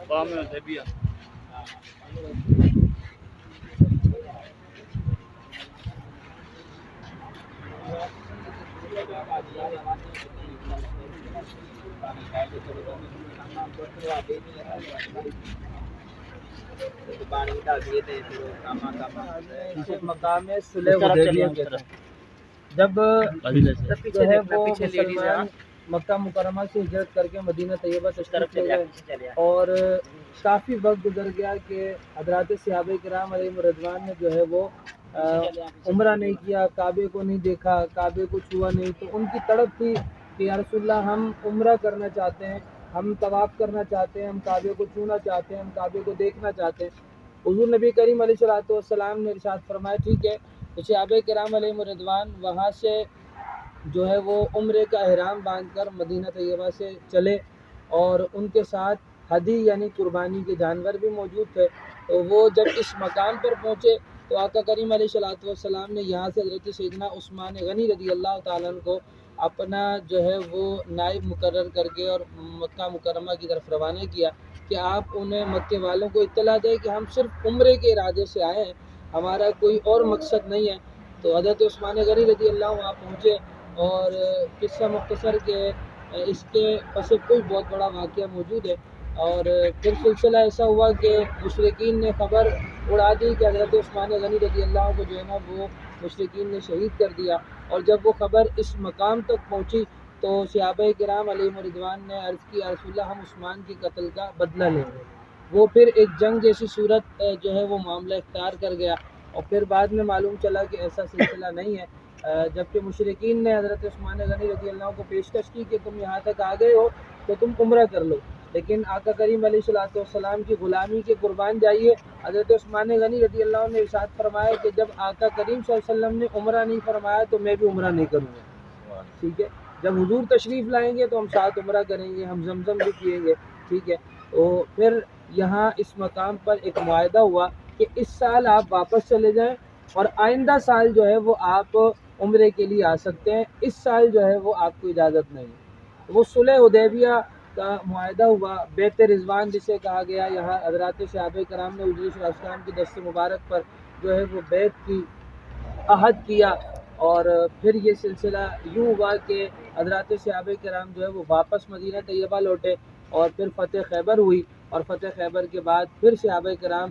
مقام صلح حدیبیہ کہتے ہیں۔ جب جو ہے وہ مسلمان مکہ مکرمہ سے ہجرت کر کے مدینہ طیبہ تشریف لے گئے اور کافی وقت گزر گیا کہ حضرات صحابہ کرام علیہ رضوان نے جو ہے وہ عمرہ نہیں کیا، کعبے کو نہیں دیکھا، کعبے کو چھوا نہیں، تو ان کی تڑپ تھی کہ یا رسول اللہ ہم عمرہ کرنا چاہتے ہیں، ہم طواف کرنا چاہتے ہیں، ہم کعبے کو چھونا چاہتے ہیں، ہم کعبے کو دیکھنا چاہتے ہیں۔ حضور نبی کریم علیہ السلام نے ارشاد فرمایا ٹھیک ہے، تو صحابہ کرام علیہ رضوان وہاں سے جو ہے وہ عمرے کا احرام باندھ کر مدینہ طیبہ سے چلے، اور ان کے ساتھ ہدی یعنی قربانی کے جانور بھی موجود تھے۔ تو وہ جب اس مقام پر پہنچے تو آقا کریم علیہ السلام نے یہاں سے حضرت سیدنا عثمان غنی رضی اللہ تعالیٰ عنہ کو اپنا جو ہے وہ نائب مقرر کر کے اور مکہ مکرمہ کی طرف روانہ کیا کہ آپ انہیں مکے والوں کو اطلاع دیں کہ ہم صرف عمرے کے ارادے سے آئے ہیں، ہمارا کوئی اور مقصد نہیں ہے۔ تو حضرت عثمان غنی رضی اللہ عنہ وہاں پہنچے، اور قصہ مختصر کے اس کے پس کوئی بہت بڑا واقعہ موجود ہے، اور پھر سلسلہ ایسا ہوا کہ مشرکین نے خبر اڑا دی کہ حضرت عثمان غنی رضی اللہ عنہ کو جو ہے نا وہ مشرکین نے شہید کر دیا، اور جب وہ خبر اس مقام تک پہنچی تو صحابہ کرام علیہ رضوان نے عرض کی یا رسول اللہ ہم عثمان کے قتل کا بدلہ لیں گے۔ وہ پھر ایک جنگ جیسی صورت جو ہے وہ معاملہ اختیار کر گیا، اور پھر بعد میں معلوم چلا کہ ایسا سلسلہ نہیں ہے، جبکہ مشرکین نے حضرت عثمان غنی رضی اللہ عنہ کو پیشکش کی کہ تم یہاں تک آ گئے ہو تو تم عمرہ کر لو، لیکن آقا کریم علیہ السلام کی غلامی کے قربان جائیے۔ حضرت عثمان غنی رضی اللہ عنہ نے ارشاد فرمایا کہ جب آقا کریم صلی اللہ علیہ وسلم نے عمرہ نہیں فرمایا تو میں بھی عمرہ نہیں کروں گا، ٹھیک ہے، جب حضور تشریف لائیں گے تو ہم ساتھ عمرہ کریں گے، ہم زمزم بھی پیئیں گے، ٹھیک ہے۔ تو پھر یہاں اس مقام پر ایک معاہدہ ہوا کہ اس سال آپ واپس چلے جائیں اور آئندہ سال جو ہے وہ آپ عمرے کے لیے آ سکتے ہیں، اس سال جو ہے وہ آپ کو اجازت نہیں ہے۔ وہ صلح حدیبیہ کا معاہدہ ہوا، بیت رضوان جسے کہا گیا، یہاں حضرات صحابہ کرام نے حضور صلی اللہ علیہ وسلم کی دست مبارک پر جو ہے وہ بیت کی، عہد کیا، اور پھر یہ سلسلہ یوں ہوا کہ حضرات صحابہ کرام جو ہے وہ واپس مدینہ طیبہ لوٹے، اور پھر فتح خیبر ہوئی، اور فتح خیبر کے بعد پھر صحابہ کرام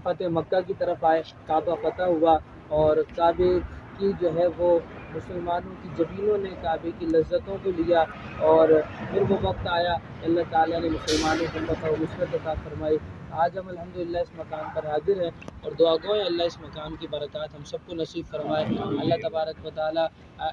فتح مکہ کی طرف آئے، کعبہ فتح ہوا، اور کعبے کی جو ہے وہ مسلمانوں کی جبینوں نے کعبے کی لذتوں کو لیا، اور پھر وہ وقت آیا اللہ تعالیٰ نے مسلمانوں کو فتح و نصرت عطا فرمائی۔ آج ہم الحمدللہ اس مقام پر حاضر ہیں، اور دعا گو ہے اللہ اس مقام کی برکات ہم سب کو نصیب فرمائے۔ اللہ تبارک و تعالیٰ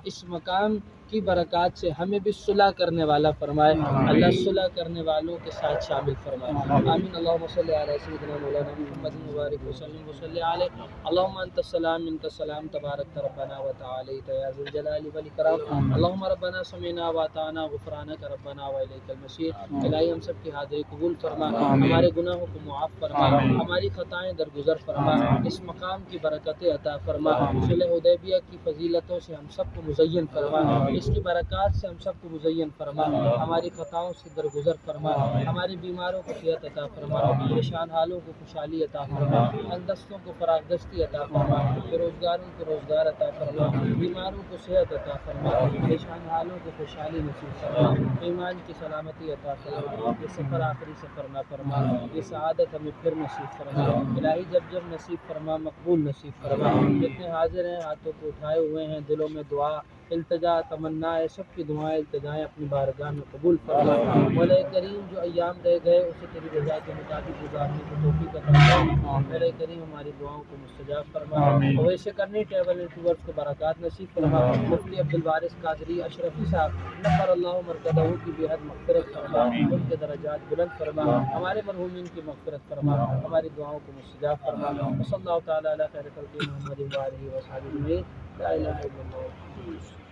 اس مقام کی برکات سے ہمیں بھی صلح کرنے والا فرمائے، اللہ صلح کرنے والوں کے ساتھ شامل فرمائے، آمین۔ اللہم صلی علی سیدنا مولانا محمد مبارک وسلم وصلی علیہ، اللہم انت السلام منک السلام تبارک ربنا و تعالیت یا ذی الجلال والاکرام، اللہم ربنا سمعنا واطعنا غفرانک ربنا و الیک المصیر۔ الہی ہم سب کی حاضری قبول فرما، ہمارے گناہوں کو معاف فرما، ہماری خطائیں درگزر فرما، اس مقام کی برکتیں عطا فرما، صلح حدیبیہ کی فضیلتوں سے ہم سب کو مزین فرما، اس کی برکات سے ہم سب کو مزین فرما، ہماری خطاؤں سے درگزر فرما، ہمارے بیماروں کو صحت عطا فرما، پریشان حالوں کو خوشحالی عطا فرما، تنگدستوں کو فراغ دستی عطا فرما، بے روزگاروں کو روزگار عطا فرما، بیماروں کو صحت عطا فرما، پریشان حالوں کو خوشحالی نصیب فرما، ایمان کی سلامتی عطا فرما، یہ سفر آخری سفر نہ فرما، یہ سعادت ہمیں پھر نصیب فرما، الہی جب جب نصیب فرما مقبول نصیب فرما۔ جتنے حاضر ہیں ہاتھوں کو اٹھائے ہوئے ہیں، دلوں میں دعا التجا تمنا ہے، سب کی دعائیں التجائیں اپنی بارگاہ میں قبول فرما۔ مولا کریم جو ایام رہ گئے اسے تیری رضا کے مطابق گزارنے کی توفیق عطا فرما، مولا کریم ہماری دعاؤں کو مستجاب فرما، ویسے کرنی ٹریول اینڈ ٹورز کو برکات نصیب فرما، مفتی عبدالوارث قادری اشرفی صاحب نفر اللہ مرکزہ کی بےحد مغفرت فرما، ان کے درجات بلند فرما، ہمارے مرحومین کی مغفرت فرما، ہماری دعاؤں کو مستجاب فرما، صلی اللہ تعالیٰ علی خیر خلق محمد و آلہ و صحبہ اجمعین، لا الہ الا اللہ۔